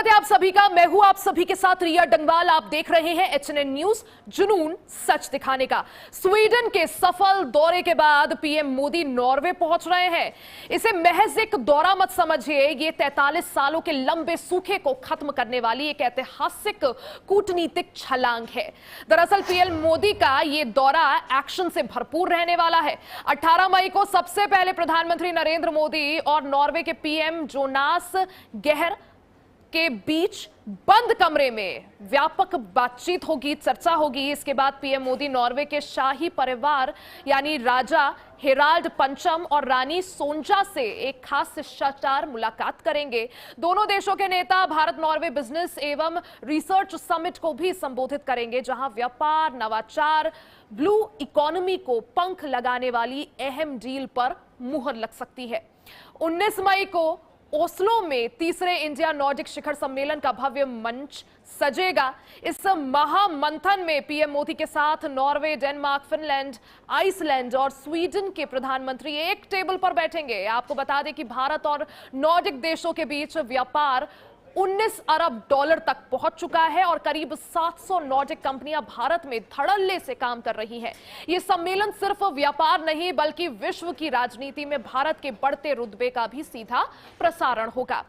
स्वागत है आप सभी का। मैं हूं आप सभी के साथ रिया डंगवाल। आप देख रहे हैं एचएनएन न्यूज, जुनून सच दिखाने का। स्वीडन के सफल दौरे के बाद पीएम मोदी नॉर्वे पहुंच रहे हैं। इसे महज एक दौरा मत समझिए, ये 43 सालों के लंबे सूखे को खत्म करने वाली एक ऐतिहासिक कूटनीतिक छलांग है। दरअसल पीएम मोदी का ये दौरा एक्शन से भरपूर रहने वाला है। 18 मई को सबसे पहले प्रधानमंत्री नरेंद्र मोदी और नॉर्वे के पीएम जोनास गेहर के बीच बंद कमरे में व्यापक बातचीत होगी, चर्चा होगी। इसके बाद पीएम मोदी नॉर्वे के शाही परिवार यानी राजा हेराल्ड पंचम और रानी सोंजा से एक खास शिष्टाचार मुलाकात करेंगे। दोनों देशों के नेता भारत नॉर्वे बिजनेस एवं रिसर्च समिट को भी संबोधित करेंगे, जहां व्यापार, नवाचार, ब्लू इकोनॉमी को पंख लगाने वाली अहम डील पर मुहर लग सकती है। 19 मई को ओस्लो में तीसरे इंडिया नॉर्डिक शिखर सम्मेलन का भव्य मंच सजेगा। इस महामंथन में पीएम मोदी के साथ नॉर्वे, डेनमार्क, फिनलैंड, आइसलैंड और स्वीडन के प्रधानमंत्री एक टेबल पर बैठेंगे। आपको बता दें कि भारत और नॉर्डिक देशों के बीच व्यापार 19 अरब डॉलर तक पहुंच चुका है और करीब 700 नॉर्डिक कंपनियां भारत में धड़ल्ले से काम कर रही हैं। यह सम्मेलन सिर्फ व्यापार नहीं बल्कि विश्व की राजनीति में भारत के बढ़ते रुतबे का भी सीधा प्रसारण होगा।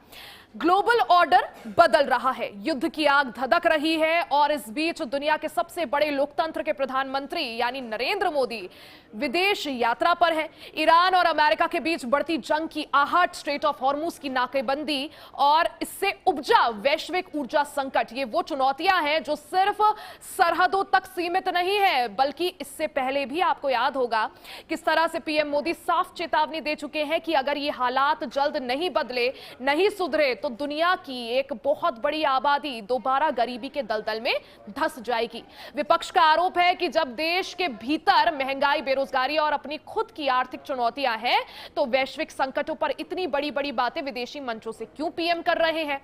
ग्लोबल ऑर्डर बदल रहा है, युद्ध की आग धधक रही है और इस बीच दुनिया के सबसे बड़े लोकतंत्र के प्रधानमंत्री यानी नरेंद्र मोदी विदेश यात्रा पर है। ईरान और अमेरिका के बीच बढ़ती जंग की आहट, स्ट्रेट ऑफ हॉर्मुज की नाकेबंदी और इससे उपजा वैश्विक ऊर्जा संकट, ये वो चुनौतियां हैं जो सिर्फ सरहदों तक सीमित नहीं है बल्कि इससे पहले भी आपको याद होगा किस तरह से पीएम मोदी साफ चेतावनी दे चुके हैं कि अगर ये हालात जल्द नहीं बदले, नहीं सुधरे तो दुनिया की एक बहुत बड़ी आबादी दोबारा गरीबी के दलदल में धंस जाएगी। विपक्ष का आरोप है कि जब देश के भीतर महंगाई, बेरोजगारी और अपनी खुद की आर्थिक चुनौतियां हैं तो वैश्विक संकटों पर इतनी बड़ी बड़ी बातें विदेशी मंचों से क्यों पीएम कर रहे हैं।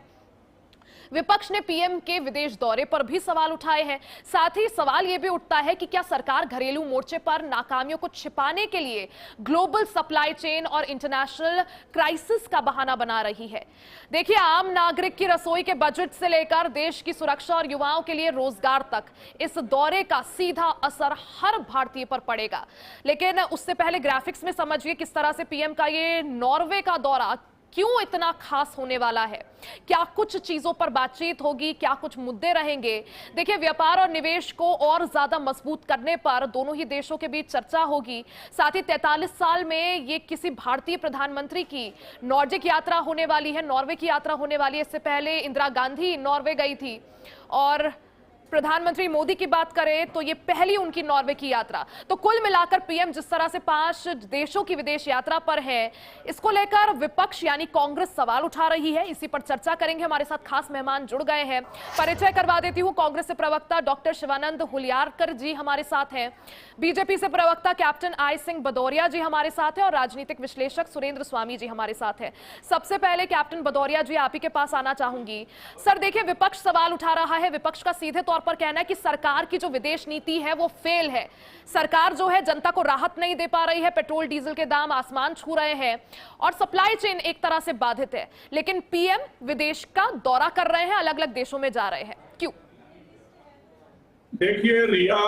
विपक्ष ने पीएम के विदेश दौरे पर भी सवाल उठाए हैं। साथ ही सवाल यह भी उठता है कि क्या सरकार घरेलू मोर्चे पर नाकामियों को छिपाने के लिए ग्लोबल सप्लाई चेन और इंटरनेशनल क्राइसिस का बहाना बना रही है। देखिए, आम नागरिक की रसोई के बजट से लेकर देश की सुरक्षा और युवाओं के लिए रोजगार तक इस दौरे का सीधा असर हर भारतीय पर पड़ेगा। लेकिन उससे पहले ग्राफिक्स में समझिए किस तरह से पीएम का ये नॉर्वे का दौरा क्यों इतना खास होने वाला है। क्या कुछ चीजों पर बातचीत होगी, क्या कुछ मुद्दे रहेंगे। देखिए, व्यापार और निवेश को और ज्यादा मजबूत करने पर दोनों ही देशों के बीच चर्चा होगी। साथ ही 43 साल में ये किसी भारतीय प्रधानमंत्री की नॉर्डिक यात्रा होने वाली है, नॉर्वे की यात्रा होने वाली है। इससे पहले इंदिरा गांधी नॉर्वे गई थी और प्रधानमंत्री मोदी की बात करें तो ये पहली उनकी नॉर्वे की यात्रा। तो कुल मिलाकर पीएम जिस तरह से 5 देशों की विदेश यात्रा पर है, इसको लेकर विपक्ष यानी कांग्रेस सवाल उठा रही है। इसी पर चर्चा करेंगे। हमारे साथ खास मेहमान जुड़ गए हैं। परिचय करवा देती हूं, कांग्रेस से प्रवक्ता डॉक्टर शिवानंद हुलियारकर जी हमारे साथ हैं, बीजेपी से प्रवक्ता कैप्टन आई सिंह भदौरिया जी हमारे साथ हैं और राजनीतिक विश्लेषक सुरेंद्र स्वामी जी हमारे साथ हैं। सबसे पहले कैप्टन भदौरिया जी, आप ही के पास आना चाहूंगी। सर, देखिए, विपक्ष सवाल उठा रहा है। विपक्ष का सीधे तौर पर कहना है कि सरकार की जो विदेश नीति है वो फेल है। सरकार जो है जनता को राहत नहीं दे पा रही है, पेट्रोल डीजल के दाम आसमान छू रहे हैं और सप्लाई चेन एक तरह से बाधित है। लेकिन पीएम विदेश का दौरा कर रहे हैं, अलग अलग देशों में जा रहे हैं, क्यों? देखिए रिया,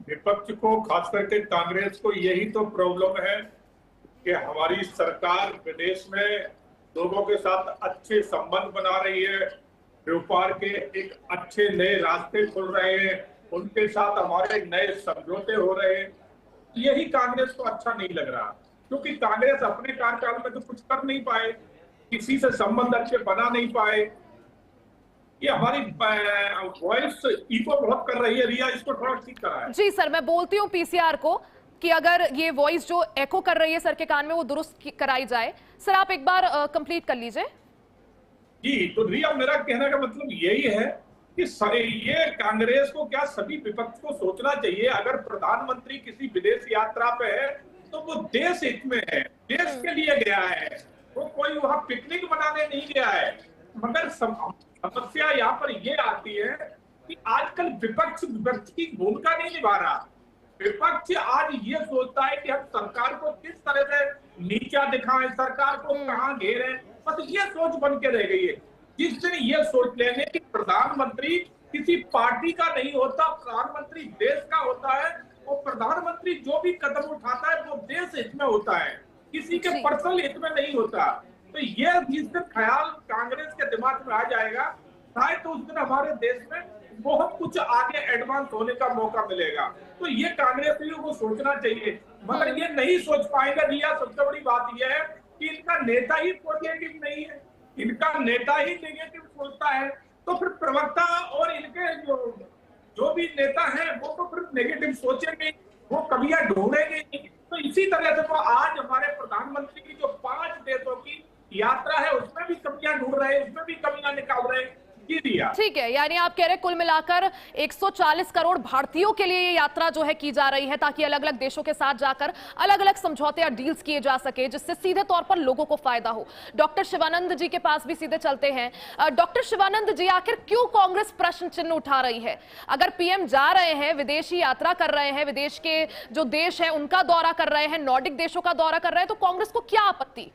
विपक्ष को, खास करके कांग्रेस को यही तो प्रॉब्लम है कि हमारी सरकार विदेश में लोगों के साथ अच्छे संबंध बना रही है, व्यापार के एक अच्छे नए रास्ते खुल रहे हैं, उनके साथ हमारे नए समझौते हो रहे हैं। यही कांग्रेस को अच्छा नहीं लग रहा क्योंकि कांग्रेस अपने कार्यकाल में तो कुछ कर नहीं पाए, किसी से संबंध अच्छे बना नहीं पाए। ये हमारी वॉइस इको बहुत कर रही है रिया, इसको थोड़ा ठीक करा है। जी सर, मैं बोलती हूँ पीसीआर को कि अगर ये वॉइस जो एको कर रही है सर के कान में वो दुरुस्त कराई जाए। सर, आप एक बार कंप्लीट कर लीजिए। जी, तो रिया, मेरा कहने का मतलब यही है कि ये कांग्रेस को क्या सभी विपक्ष को सोचना चाहिए, अगर प्रधानमंत्री किसी विदेश यात्रा पे है तो वो देश हित में है, देश के लिए गया है, वो कोई वहां पिकनिक मनाने नहीं गया है। मगर समस्या यहाँ पर ये आती है कि आजकल विपक्ष की भूमिका नहीं निभा रहा। विपक्ष आज ये सोचता है कि हम सरकार को किस तरह से नीचा दिखाएं, सरकार को कहां घेरें, बस ये सोच बन के रह गई है। जिस ये सोच लेंगे कि प्रधानमंत्री किसी पार्टी का नहीं होता, प्रधानमंत्री देश का होता है, और प्रधानमंत्री जो भी कदम उठाता है वो देश हित में होता है, किसी के पर्सनल हित में नहीं होता। तो ये जिस दिन ख्याल कांग्रेस के दिमाग में आ जाएगा, शायद तो उस दिन हमारे देश में बहुत कुछ आगे एडवांस होने का मौका मिलेगा। तो ये कांग्रेसियों को सोचना चाहिए, मगर ये नहीं सोच पाएंगे। रिया, सबसे बड़ी बात यह है कि इनका नेता ही पॉजिटिव नहीं है, इनका नेता ही नेगेटिव सोचता है, तो फिर प्रवक्ता और इनके जो भी नेता हैं वो तो फिर नेगेटिव सोचेंगे, वो कमियां ढूंढेंगे। तो इसी तरह से तो आज हमारे प्रधानमंत्री की जो 5 देशों की यात्रा है उसमें भी कमियां ढूंढ रहे हैं, उसमें भी कमियां निकाल रहे हैं। ठीक है, यानी आप कह रहे हैं कुल मिलाकर 140 करोड़ भारतीयों के लिए ये यात्रा जो है की जा रही है, ताकि अलग अलग देशों के साथ जाकर अलग अलग समझौते या डील्स किए जा सके, जिससे सीधे तौर पर लोगों को फायदा हो। डॉक्टर शिवानंद जी के पास भी सीधे चलते हैं। डॉक्टर शिवानंद जी, आखिर क्यों कांग्रेस प्रश्न चिन्ह उठा रही है? अगर पीएम जा रहे हैं, विदेशी यात्रा कर रहे हैं, विदेश के जो देश है उनका दौरा कर रहे हैं, नॉर्डिक देशों का दौरा कर रहे हैं, तो कांग्रेस को क्या आपत्ति?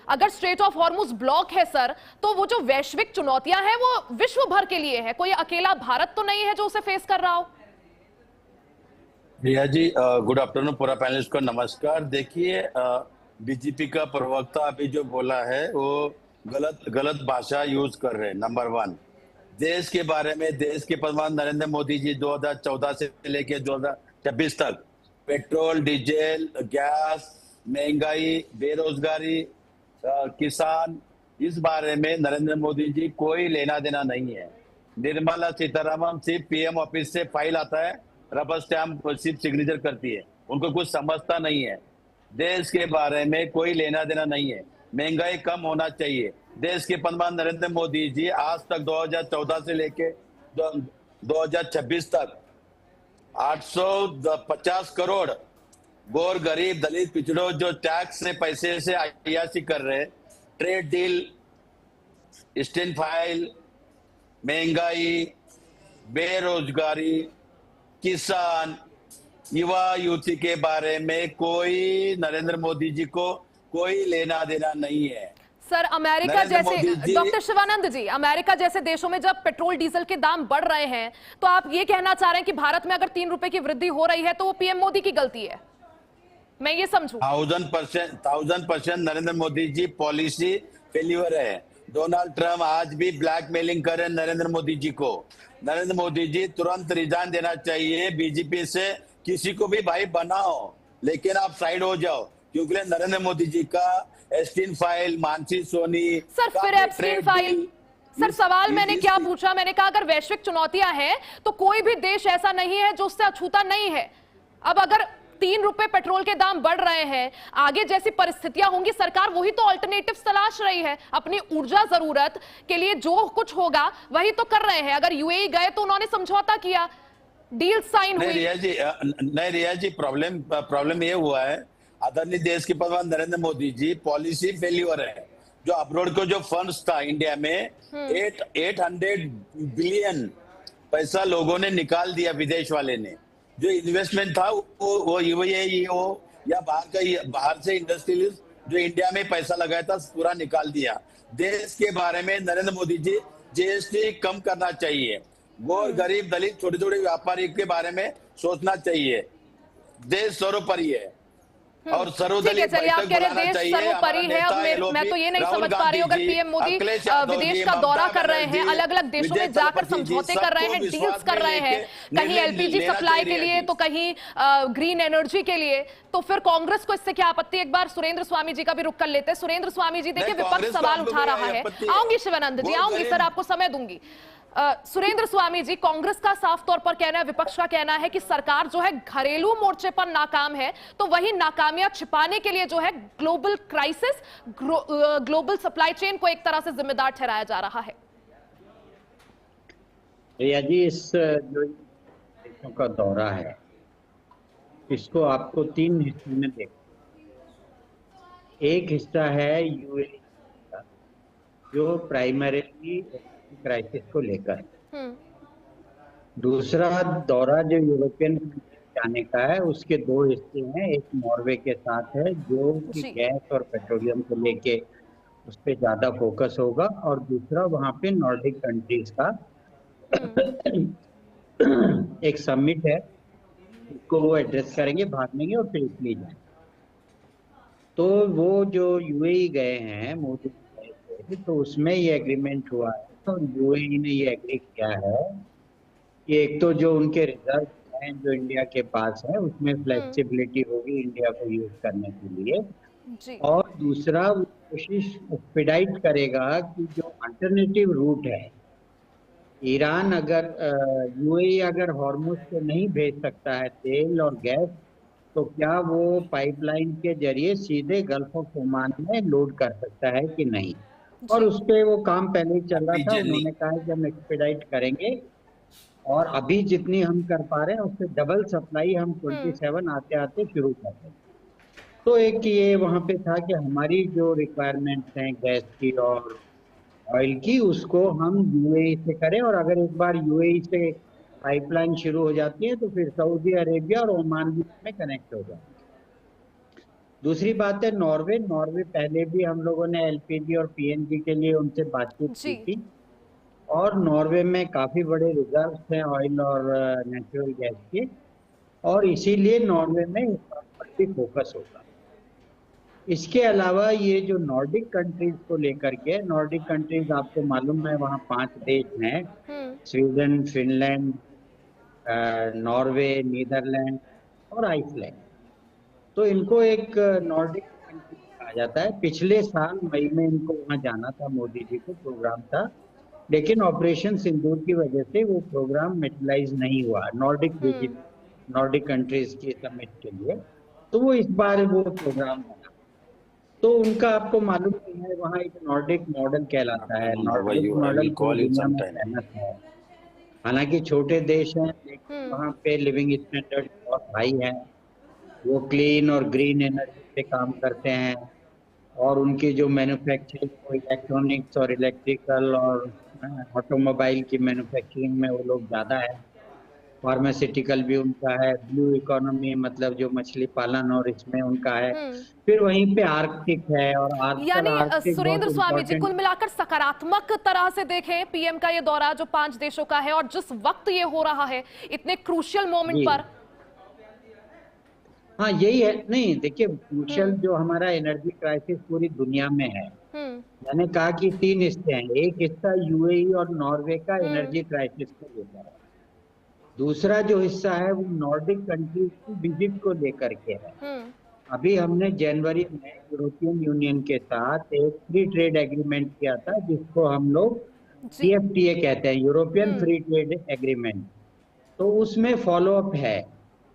अगर स्ट्रेट ऑफ हॉर्मुज ब्लॉक है सर, तो वो जो वैश्विक चुनौतियां हैं वो विश्व भर के लिए है, कोई अकेला भारत तो नहीं है जो उसे फेस कर रहा हो। रिया जी, गुड आफ्टरनून, पूरा पैनलिस्ट को नमस्कार। देखिए, बीजेपी का प्रवक्ता अभी जो बोला है वो गलत भाषा यूज कर रहे हैं। नंबर 1, देश के बारे में, देश के प्रधानमंत्री नरेंद्र मोदी जी 2014 से लेकर 2026 तक पेट्रोल, डीजल, गैस, महंगाई, बेरोजगारी, किसान, इस बारे में नरेंद्र मोदी जी कोई लेना देना नहीं है। निर्मला सीतारमण सिर्फ पीएम ऑफिस से फाइल आता है, रबर स्टैम्प सिर्फ सिग्नेचर करती है, उनको कुछ समझता नहीं है। देश के बारे में कोई लेना देना नहीं है। महंगाई कम होना चाहिए। देश के प्रधानमंत्री नरेंद्र मोदी जी आज तक 2014 से लेके 2026 तक 850 करोड़ गौर, गरीब, दलित, पिछड़ों जो टैक्स से पैसे से अय्याशी कर रहे, ट्रेड डील, स्टैंड फाइल, महंगाई, बेरोजगारी, किसान, युवा युवती के बारे में कोई नरेंद्र मोदी जी को कोई लेना देना नहीं है। सर, अमेरिका जैसे, डॉक्टर शिवानंद जी, अमेरिका जैसे देशों में जब पेट्रोल डीजल के दाम बढ़ रहे हैं, तो आप ये कहना चाह रहे हैं कि भारत में अगर 3 रुपए की वृद्धि हो रही है तो वो पीएम मोदी की गलती है? मैं ये समझूं? 1000% नरेंद्र मोदी जी पॉलिसी फेल्यूर है। डोनाल्ड ट्रम्प आज भी ब्लैकमेलिंग कर रहे हैं नरेंद्र मोदी जी को। नरेंद्र मोदी जी तुरंत रिजाइन देना चाहिए। बीजेपी से किसी को भी भाई बनाओ, लेकिन आप साइड हो जाओ, क्योंकि नरेंद्र मोदी जी का Epstein file, Mansi Soni, sir फिर एप्स्टीन फाइल। सर, सवाल मैंने क्या पूछा? मैंने कहा अगर वैश्विक चुनौतियां हैं तो कोई भी देश ऐसा नहीं है जो उससे अछूता नहीं है। अब अगर 3 रुपए पेट्रोल के दाम बढ़ रहे हैं, आगे जैसी परिस्थितियां होंगी, सरकार वही तो ऑल्टरनेटिव तलाश रही है। अपनी ऊर्जा जरूरत के लिए जो कुछ होगा वही तो कर रहे हैं। अगर यूएई गए तो उन्होंने समझौता किया, डील साइन हुई। नहीं रिया जी, प्रॉब्लम ये हुआ है, आदरणीय देश के प्रधानमंत्री नरेंद्र मोदी जी पॉलिसी फेल्यूर है। जो अब्रॉड को जो फंड्स था इंडिया में 800 बिलियन पैसा लोगों ने निकाल दिया, विदेश वाले ने। जो इन्वेस्टमेंट था वो यूएई हो या बाहर से इंडस्ट्रियलिस्ट जो इंडिया में पैसा लगाया था पूरा निकाल दिया। देश के बारे में नरेंद्र मोदी जी जीएसटी कम करना चाहिए। गौर, गरीब, दलित, छोटे छोटे व्यापारी के बारे में सोचना चाहिए। देश सर्वोपरि है और सर्वदलीय बैठक बुलाना चाहिए। सर्वोपरि है। अब मैं तो ये नहीं समझ पा रही हूँ, अगर पीएम मोदी विदेश का दौरा कर रहे हैं, अलग अलग देशों में जाकर समझौते कर रहे हैं, डील्स कर रहे हैं, कहीं एलपीजी सप्लाई के लिए तो कहीं ग्रीन एनर्जी के लिए, तो फिर कांग्रेस को इससे क्या आपत्ति? एक बार सुरेंद्र स्वामी जी का भी रुख कर लेते हैं। सुरेंद्र स्वामी जी, देखिए विपक्ष सवाल उठा रहा है। आऊंगी शिवानंद जी, आऊंगी सर, आपको समय दूंगी। सुरेंद्र स्वामी जी, कांग्रेस का साफ तौर पर कहना है, विपक्ष का कहना है कि सरकार जो है घरेलू मोर्चे पर नाकाम है, तो वही नाकामियां छिपाने के लिए जो है global crisis, global supply chain को एक तरह से जिम्मेदार ठहराया जा रहा है। भैया जी, इस जो देशों का दौरा है, इसको आपको 3 हिस्सों में देखना। एक हिस्सा है यूएई का, जो प्राइमरीली क्राइसिस को लेकर। दूसरा दौरा जो यूरोपियन जाने का है, उसके 2 हिस्से हैं। एक नॉर्वे के साथ है, जो कि गैस और पेट्रोलियम को लेके उस पर ज़्यादा फोकस होगा। और दूसरा वहाँ पे नॉर्डिक कंट्रीज का एक समिट है, उसको वो एड्रेस करेंगे, भाग लेंगे और फिर इटली जाएंगे। तो वो जो यूएई गए हैं, मोदी गए थे, तो उसमें ये एग्रीमेंट हुआ है। तो यूएई ने ये एग्री किया है कि एक तो जो उनके रिजर्व हैं जो इंडिया के पास है, उसमें फ्लेक्सिबिलिटी होगी इंडिया को यूज करने के लिए। जी। और दूसरा वो कोशिश एक्सपेडाइट करेगा कि जो अल्टरनेटिव रूट है, ईरान अगर यूएई अगर हॉर्मुज से नहीं भेज सकता है तेल और गैस, तो क्या वो पाइपलाइन के जरिए सीधे गल्फ ऑफ ओमान में लोड कर सकता है कि नहीं। और जी। उस पे वो काम पहले ही चल रहा था। जर्नी उन्होंने कहा है कि हम एक्सपेडाइट करेंगे और अभी जितनी हम कर पा रहे हैं उससे डबल सप्लाई हम 27 आते आते शुरू कर देंगे। तो एक ये वहां पे था कि हमारी जो रिक्वायरमेंट्स हैं गैस की और ऑयल की, उसको हम यूएई से करें। और अगर एक बार यूएई से पाइपलाइन शुरू हो जाती है तो फिर सऊदी अरेबिया और ओमान भी इसमें कनेक्ट हो जाएंगे। दूसरी बात है नॉर्वे। नॉर्वे पहले भी हम लोगों ने एलपीजी और पीएनजी के लिए उनसे बातचीत जी। की थी, और नॉर्वे में काफी बड़े रिजर्व्स हैं ऑयल और नेचुरल गैस के, और इसीलिए नॉर्वे में इस बात पर भी फोकस होगा। इसके अलावा ये जो नॉर्डिक कंट्रीज को लेकर के, नॉर्डिक कंट्रीज आपको मालूम है वहाँ 5 देश हैं, स्वीडन, फिनलैंड, नॉर्वे, नीदरलैंड और आइसलैंड। तो इनको एक नॉर्डिक कंट्री कहा जाता है। पिछले साल मई में इनको वहाँ जाना था, मोदी जी को प्रोग्राम था, लेकिन ऑपरेशन सिंदूर की वजह से वो प्रोग्राम मेटलाइज नहीं हुआ, नॉर्डिक विजिट, नॉर्डिक कंट्रीज के समिट के लिए। तो वो इस बार वो प्रोग्राम बना। तो उनका आपको मालूम नहीं है, वहाँ एक नॉर्डिक मॉडल कहलाता है। नॉर्डिक मॉडल पूरी दुनिया में फेमस है। हालांकि छोटे देश हैं, लेकिन वहाँ पे लिविंग स्टैंडर्ड बहुत हाई है। वो क्लीन और ग्रीन एनर्जी पे काम करते हैं, और उनकी जो मैन्युफैक्चरिंग इलेक्ट्रॉनिक्स और इलेक्ट्रिकल और ऑटोमोबाइल की मैन्युफैक्चरिंग में वो लोग ज़्यादा है। फार्मास्यूटिकल भी उनका है, ब्लू इकोनॉमी मतलब जो मछली पालन और इसमें उनका है। फिर वहीं पे आर्कटिक है, और यानी आर्कटिक सुरेंद्र बहुत स्वामी जी, कुल इम्पोर्टेंट। मिलाकर सकारात्मक तरह से देखें पीएम का ये दौरा जो 5 देशों का है, और जिस वक्त ये हो रहा है इतने क्रूशियल मोमेंट पर। हाँ यही है। नहीं देखिए, क्रूशियल जो हमारा एनर्जी क्राइसिस पूरी दुनिया में है, मैंने कहा कि 3 हिस्से हैं। एक हिस्सा यूएई और नॉर्वे का एनर्जी क्राइसिस को लेकर है, दूसरा जो हिस्सा है वो नॉर्डिक कंट्रीज की विजिट को लेकर के है। अभी हमने जनवरी में यूरोपियन यूनियन के साथ एक फ्री ट्रेड एग्रीमेंट किया था, जिसको हम लोग CFTA कहते हैं, यूरोपियन फ्री ट्रेड एग्रीमेंट। तो उसमें फॉलो अप है,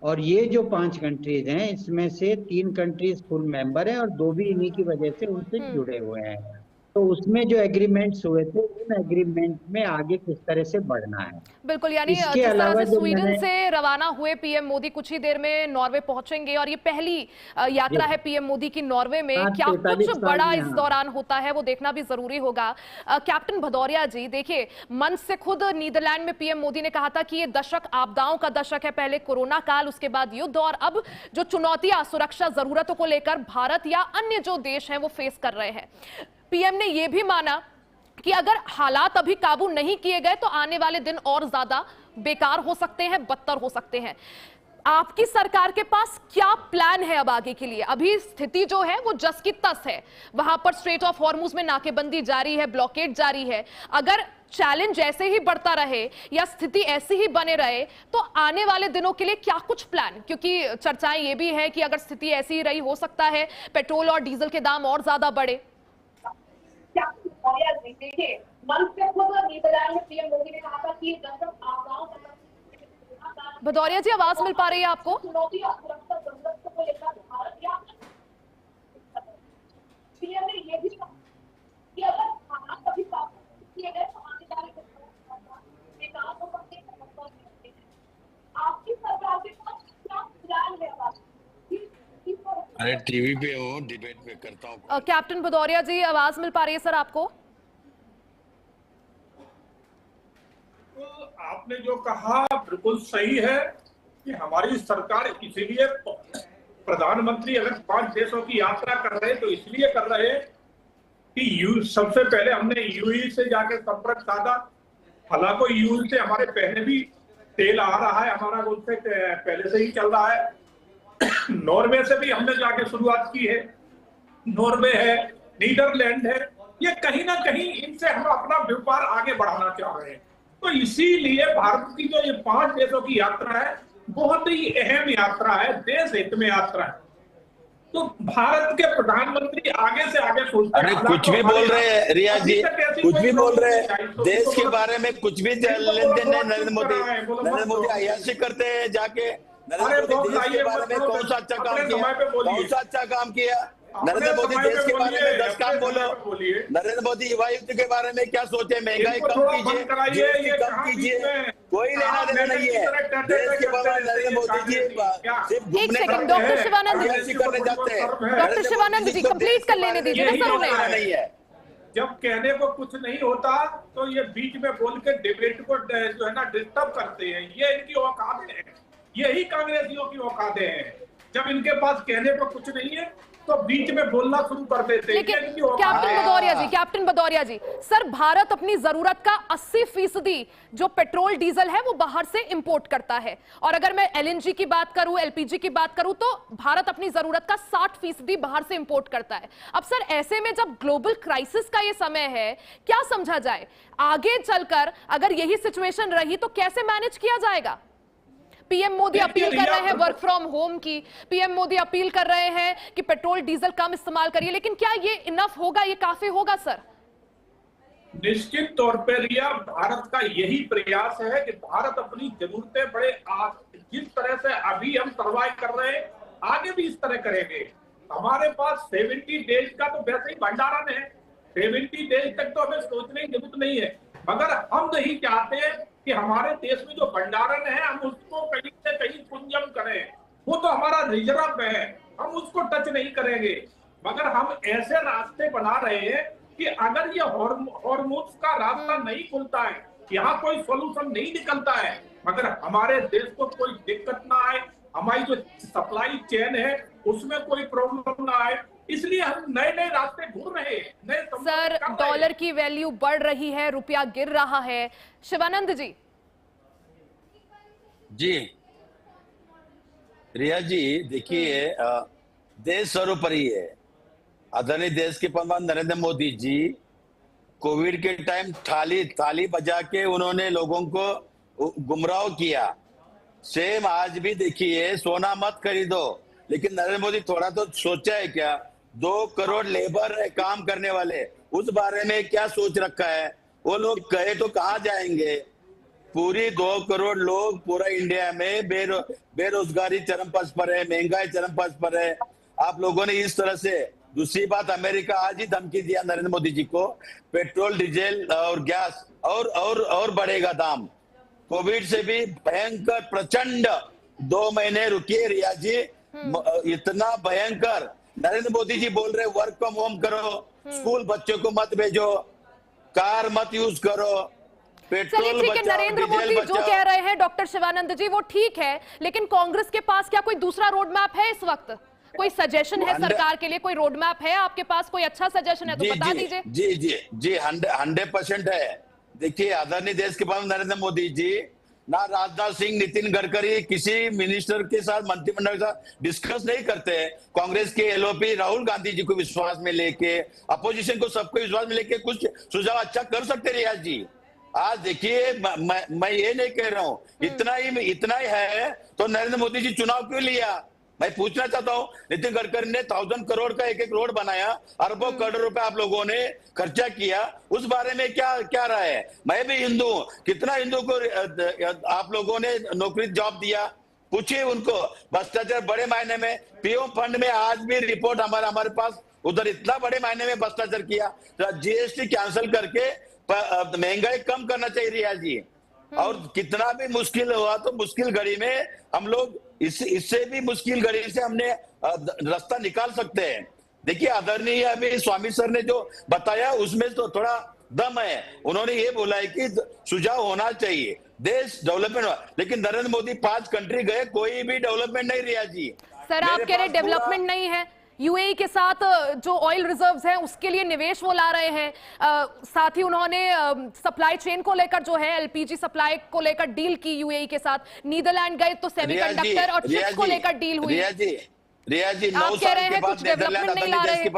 और ये जो 5 कंट्रीज हैं इसमें से 3 कंट्रीज फुल मेंबर हैं और 2 भी इन्हीं की वजह से उनसे जुड़े हुए हैं। तो उसमें जो एग्रीमेंट्स हुए थे, उन एग्रीमेंट में आगे किस तरह से बढ़ना है। बिल्कुल, यानी जिस तरह से स्वीडन से रवाना हुए पीएम मोदी कुछ ही देर में नॉर्वे पहुंचेंगे, और ये पहली यात्रा है पीएम मोदी की नॉर्वे में। क्या कुछ बड़ा इस दौरान होता है वो देखना भी जरूरी होगा। कैप्टन भदौरिया जी, देखिए मंच से खुद नीदरलैंड में पीएम मोदी ने कहा था कि ये दशक आपदाओं का दशक है। पहले कोरोना काल, उसके बाद युद्ध, और अब जो चुनौतियां सुरक्षा जरूरतों को लेकर भारत या अन्य जो देश हैं वो फेस कर रहे हैं। पीएम ने यह भी माना कि अगर हालात अभी काबू नहीं किए गए तो आने वाले दिन और ज्यादा बेकार हो सकते हैं, बदतर हो सकते हैं। आपकी सरकार के पास क्या प्लान है अब आगे के लिए? अभी स्थिति जो है वो जस की तस है, वहां पर स्ट्रेट ऑफ हॉर्मुज में नाकेबंदी जारी है, ब्लॉकेड जारी है। अगर चैलेंज ऐसे ही बढ़ता रहे या स्थिति ऐसी ही बने रहे तो आने वाले दिनों के लिए क्या कुछ प्लान? क्योंकि चर्चाएं ये भी है कि अगर स्थिति ऐसी ही रही, हो सकता है पेट्रोल और डीजल के दाम और ज्यादा बढ़े। देखिए, मंच पे खुद नीदरलैंड में पीएम मोदी ने कहा था कि आपदाओं का। भदौरिया जी, आवाज मिल पा रही है आपको? चुनौती और सुरक्षा जरूरत को लेकर भारत या पीएम ने ये भी कहा कि अगर हालात कभी काबू किए गए तो आने वाले बेकार हो सकते हैं। आपकी सरकार के पास क्या प्लान है? अरे टीवी पे हो, डिबेट पे करता हूँ। कैप्टन भदौरिया जी, आवाज मिल पा रही है सर आपको? तो आपने जो कहा बिल्कुल सही है कि हमारी सरकार इसीलिए, प्रधानमंत्री अगर 5 देशों की यात्रा कर रहे हैं तो इसलिए कर रहे हैं कि सबसे पहले हमने यूई से जाके संपर्क साधा। हालांकि यूई से हमारे पहले भी तेल आ रहा है, हमारा उससे पहले से ही चल रहा है। नॉर्वे से भी हमने जाके शुरुआत की है, नॉर्वे है, नीदरलैंड है, ये कहीं ना कहीं इनसे हम अपना व्यापार आगे बढ़ाना चाह रहे हैं। तो इसीलिए भारत की जो ये 5 देशों की यात्रा है बहुत ही अहम यात्रा है, देश हित में यात्रा है। तो भारत के प्रधानमंत्री आगे से आगे सोचते हैं। अरे कुछ भी बोल रहे हैं रियाज जी, कुछ भी बोल रहे हैं, देश के बारे में कुछ भी लेन देन है। नरेंद्र मोदी अयाशी करते हैं जाके। नरेंद्र मोदी देश के बारे में कौन सा अच्छा काम किया, कौन सा अच्छा काम किया? नरेंद्र मोदी देश के बारे में 10 काम बोलो। नरेंद्र मोदी युवा युद्ध के बारे में क्या सोचे? महंगाई कम कीजिए, जीएसटी कम कीजिए, कोई लेना देना नहीं है देश के बारे में। नरेंद्र मोदी जी सिर्फ घूमने डॉक्टर शिवानंद करने जाते हैं। डॉक्टर शिवानंद जी कंप्लीट कर लेने दीजिए ना सर उन्हें। नहीं है, जब कहने को कुछ नहीं होता तो ये बीच में बोल के डिबेट को जो है ना डिस्टर्ब करते हैं। ये इनकी औकातें हैं, यही कांग्रेसियों की औकातें हैं। जब इनके पास कहने को कुछ नहीं है तो बीच में बोलना शुरू कर देते हैं। लेकिन कैप्टन भदौरिया जी, सर भारत अपनी जरूरत का 80% जो पेट्रोल डीजल है वो बाहर से इंपोर्ट करता है, और अगर मैं एलएनजी की बात करूं, एलपीजी की बात करूं, तो भारत अपनी जरूरत का 60% बाहर से इंपोर्ट करता है। अब सर ऐसे में जब ग्लोबल क्राइसिस का ये समय है, क्या समझा जाए आगे चलकर? अगर यही सिचुएशन रही तो कैसे मैनेज किया जाएगा? पीएम मोदी अपील कर रहे हैं वर्क फ्रॉम होम की, पीएम मोदी अपील कर रहे हैं कि पेट्रोल डीजल कम इस्तेमाल करिए, लेकिन क्या ये इनफ होगा, ये काफी होगा सर? निश्चित तौर पर रिया, भारत का यही प्रयास है कि भारत अपनी जरूरतें बड़े जिस तरह से अभी हम सर्वाइव कर रहे हैं आगे भी इस तरह करेंगे। हमारे पास 70 डेज का तो वैसे ही भंडारण है, 70 डेज तक तो हमें सोचने की जरूरत नहीं है। मगर हम नहीं चाहते कि हमारे देश में जो भंडारण है हम उसको कहीं से कहीं कुंजम करें। वो तो हमारा रिजर्व है, हम उसको टच नहीं करेंगे। मगर हम ऐसे रास्ते बना रहे हैं कि अगर ये हॉर्मुज का रास्ता नहीं खुलता है, यहाँ कोई सोल्यूशन नहीं निकलता है, मगर हमारे देश को कोई दिक्कत ना आए, हमारी जो सप्लाई चेन है उसमें कोई प्रॉब्लम ना आए, इसलिए हम नए नए रास्ते ढूंढ रहे हैं। सर डॉलर की वैल्यू बढ़ रही है, रुपया गिर रहा है। शिवानंद जी। जी रिया जी, देखिए देश सर्वोपरि है। आदरणीय देश के प्रधानमंत्री नरेंद्र मोदी जी कोविड के टाइम थाली बजा के उन्होंने लोगों को गुमराह किया। सेम आज भी देखिए, सोना मत खरीदो, लेकिन नरेंद्र मोदी थोड़ा तो सोचा है क्या? 2 करोड़ लेबर है काम करने वाले, उस बारे में क्या सोच रखा है? वो लोग कहे तो कहाँ जाएंगे? पूरी 2 करोड़ लोग पूरा इंडिया में बेरोजगारी चरम पथ पर है, महंगाई चरम पथ पर है। आप लोगों ने इस तरह से, दूसरी बात, अमेरिका आज ही धमकी दिया नरेंद्र मोदी जी को, पेट्रोल डीजल और गैस और बढ़ेगा दाम। कोविड से भी भयंकर प्रचंड 2 महीने रुकिए रिया जी, इतना भयंकर। नरेंद्र मोदी जी बोल रहे वर्क फ्रॉम होम करो, स्कूल बच्चों को मत भेजो, कार मत यूज करो, पेट्रोल ठीक है। नरेंद्र मोदी जो कह रहे हैं डॉक्टर शिवानंद जी वो ठीक है, लेकिन कांग्रेस के पास क्या कोई दूसरा रोड मैप है इस वक्त? कोई सजेशन है सरकार के लिए? कोई रोड मैप है आपके पास? कोई अच्छा सजेशन है तो बता दीजिए। जी जी जी 100% है। देखिए आदरणीय देश के प्रधानमंत्री नरेंद्र मोदी जी ना राजनाथ सिंह, नितिन गडकरी किसी मिनिस्टर के साथ, मंत्रिमंडल के साथ डिस्कस नहीं करते। कांग्रेस के एलओपी राहुल गांधी जी को विश्वास में लेके, अपोजिशन को सबको विश्वास में लेके कुछ सुझाव अच्छा कर सकते रियाज जी। आज देखिए मैं ये नहीं कह रहा हूँ, इतना ही है तो नरेंद्र मोदी जी चुनाव क्यों लिया? मैं पूछना चाहता हूँ, नितिन गडकरी ने 1000 करोड़ का एक रोड बनाया, अरबों करोड़ रुपए आप लोगों ने खर्चा किया, उस बारे में क्या रहा है? मैं भी हिंदू हूँ, कितना हिंदू को आप लोगों ने नौकरी जॉब दिया? पूछिए उनको। भ्रष्टाचार बड़े मायने में, पीएम फंड में आज भी रिपोर्ट हमारे पास, उधर इतना बड़े मायने में भ्रष्टाचार किया। तो जीएसटी कैंसिल करके महंगाई कम करना चाहिए रिया जी। और कितना भी मुश्किल हुआ तो मुश्किल घड़ी में हम लोग इससे भी मुश्किल घड़ी से हमने रास्ता निकाल सकते हैं। देखिए आदरणीय अभी स्वामी सर ने जो बताया उसमें तो थोड़ा दम है। उन्होंने ये बोला है कि सुझाव होना चाहिए, देश डेवलपमेंट, लेकिन नरेंद्र मोदी 5 कंट्री गए, कोई भी डेवलपमेंट नहीं रिया जी। सर आप कह रहे डेवलपमेंट नहीं है, यूएई के साथ जो ऑयल रिजर्व्स हैं उसके लिए निवेश वो ला रहे हैं। साथ ही उन्होंने सप्लाई चेन को लेकर जो है एलपीजी सप्लाई को लेकर डील की यूएई के साथ। नीदरलैंड गए तो सेमीकंडक्टर और चिप्स को लेकर डील हुई। रिया जी 9 आप कह साल रहे के हैं बाद कुछ डेवलपमेंट नहीं ला रहे हैं।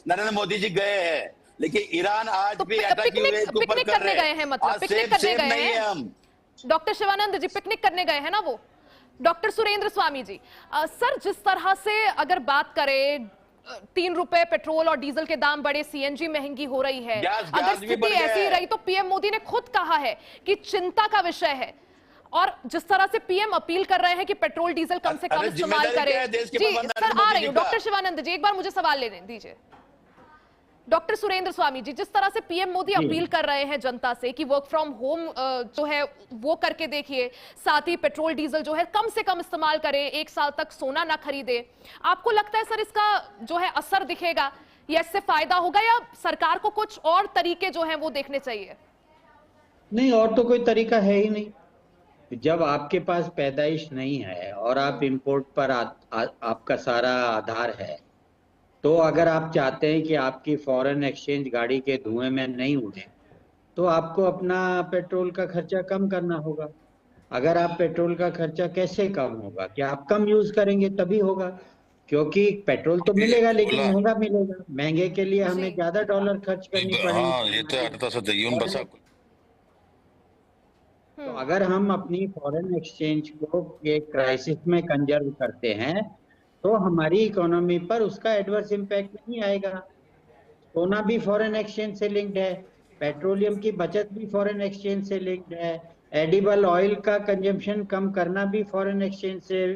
नरेंद्र मोदी जी गए हैं, लेकिन ईरान आज तो भी अटैक यूएई के ऊपर पिकनिक कर करने रहे गए हैं, मतलब आज पिकनिक करने गए नहीं है हैं हम। डॉक्टर शिवानंद जी, पिकनिक करने गए हैं ना वो। डॉक्टर सुरेंद्र स्वामी जी, सर जिस तरह से अगर बात करें 3 रुपए पेट्रोल और डीजल के दाम बढ़े, सीएनजी महंगी हो रही है, अगर स्थिति ऐसी रही तो पीएम मोदी ने खुद कहा है कि चिंता का विषय है। और जिस तरह से पीएम अपील कर रहे हैं कि पेट्रोल डीजल कम से कम इस्तेमाल करें। जी सर, आ रही हूँ डॉक्टर शिवानंद जी, एक बार मुझे सवाल लेने दीजिए। डॉक्टर सुरेंद्र स्वामी जी, जिस तरह से पीएम मोदी अपील कर रहे हैं जनता से कि वर्क फ्रॉम होम जो है वो करके देखिए, साथ ही पेट्रोल डीजल जो है कम से कम इस्तेमाल करें, 1 साल तक सोना ना खरीदे, आपको लगता है सर इसका जो है असर दिखेगा या इससे फायदा होगा, या सरकार को कुछ और तरीके जो हैं वो देखने चाहिए? नहीं, और तो कोई तरीका है ही नहीं। जब आपके पास पैदाइश नहीं है और आप इंपोर्ट पर आपका सारा आधार है, तो अगर आप चाहते हैं कि आपकी फॉरेन एक्सचेंज गाड़ी के धुएं में नहीं उड़े, तो आपको अपना पेट्रोल का खर्चा कम करना होगा। अगर आप पेट्रोल का खर्चा कैसे कम होगा, कि आप कम यूज करेंगे तभी होगा, क्योंकि पेट्रोल तो मिलेगा लेकिन महंगा मिलेगा। महंगे के लिए हमें ज्यादा डॉलर खर्च करनी पड़ेगी। तो अगर हम अपनी फॉरेन एक्सचेंज को एक क्राइसिस में कंजर्व करते हैं तो हमारी इकोनॉमी पर उसका एडवर्स इम्पैक्ट नहीं आएगा। सोना भी फॉरेन एक्सचेंज से लिंक्ड है, पेट्रोलियम की बचत भी फॉरेन एक्सचेंज से लिंक्ड है, एडिबल ऑयल का कंजम्पशन कम करना भी फॉरेन एक्सचेंज से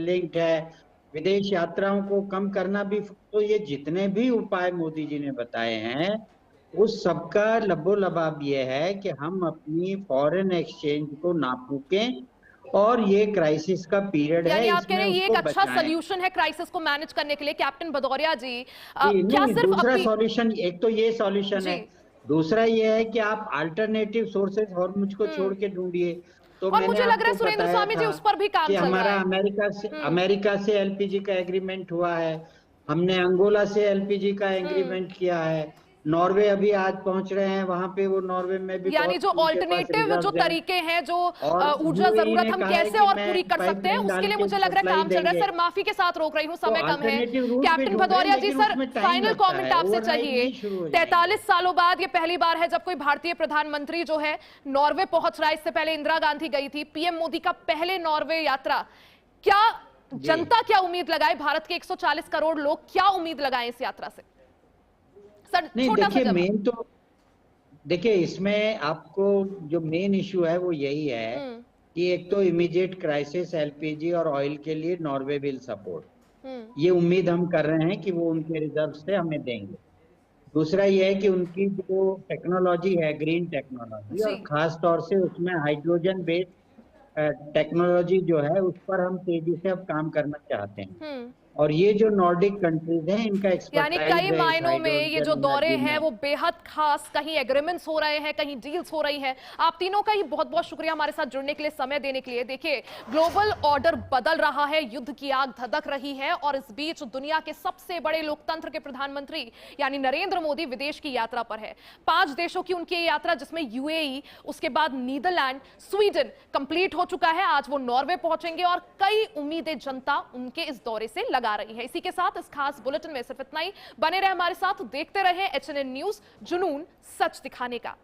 लिंक्ड है, विदेश यात्राओं को कम करना भी। तो ये जितने भी उपाय मोदी जी ने बताए हैं उस सबका लबोलबाब ये है कि हम अपनी फॉरेन एक्सचेंज को ना फूकें, और ये क्राइसिस का पीरियड है, आप कह रहे हैं ये एक अच्छा सॉल्यूशन है क्राइसिस को मैनेज करने के लिए। कैप्टन भदौरिया जी, क्या सिर्फ दूसरा सॉल्यूशन, एक तो ये सॉल्यूशन है, दूसरा ये है कि आप अल्टरनेटिव सोर्सेज हॉर्मुज को छोड़ के ढूंढिए। तो और मुझे लग रहा है सुरेंद्र स्वामी जी उस पर भी काम चल रहा है। हमारा अमेरिका से एलपीजी का एग्रीमेंट हुआ है, हमने अंगोला से एलपीजी का एग्रीमेंट किया है, नॉर्वे अभी आज पहुंच रहे हैं, वहां पे वो नॉर्वे में भी, यानी जो ऑल्टरनेटिव जो तरीके हैं, जो ऊर्जा जरूरत हम कैसे और पूरी कर सकते हैं, उसके लिए मुझे लग रहा है काम चल रहा है। सर माफी के साथ रोक रही हूँ, समय कम है। कैप्टन भदौरिया जी, सर फाइनल कमेंट आपसे चाहिए। 43 सालों बाद ये पहली बार है जब कोई भारतीय प्रधानमंत्री जो है नॉर्वे पहुंच रहा है। इससे पहले इंदिरा गांधी गई थी। पीएम मोदी का पहले नॉर्वे यात्रा, क्या जनता क्या उम्मीद लगाए, भारत के 140 करोड़ लोग क्या उम्मीद लगाए इस यात्रा से? नहीं, देखिए मेन तो देखिए इसमें आपको जो मेन इशू है वो यही है कि एक तो इमीडिएट क्राइसिस एलपीजी और ऑयल के लिए नॉर्वे विल सपोर्ट, ये उम्मीद हम कर रहे हैं कि वो उनके रिजर्व से हमें देंगे। दूसरा ये है कि उनकी जो टेक्नोलॉजी है, ग्रीन टेक्नोलॉजी, और खास तौर से उसमें हाइड्रोजन बेस्ड टेक्नोलॉजी जो है उस पर हम तेजी से अब काम करना चाहते हैं। और ये जो नॉर्डिक कंट्रीज हैं इनका यानी कई मायनों में ये जो दौरे हैं वो बेहद खास, कहीं एग्रीमेंट्स हो रहे हैं, कहीं डील्स हो रही हैं। आप तीनों का ही बहुत बहुत शुक्रिया हमारे साथ जुड़ने के लिए, समय देने के लिए। देखिए ग्लोबल ऑर्डर बदल रहा है, युद्ध की आग धधक रही है, और इस बीच दुनिया के सबसे बड़े लोकतंत्र के प्रधानमंत्री यानी नरेंद्र मोदी विदेश की यात्रा पर है। 5 देशों की उनकी यात्रा, जिसमें यूएई, उसके बाद नीदरलैंड, स्वीडन कंप्लीट हो चुका है। आज वो नॉर्वे पहुंचेंगे और कई उम्मीदें जनता उनके इस दौरे से लगा रही है। इसी के साथ इस खास बुलेटिन में सिर्फ इतना ही। बने रहे हमारे साथ, देखते रहे एचएनएन न्यूज, जुनून सच दिखाने का।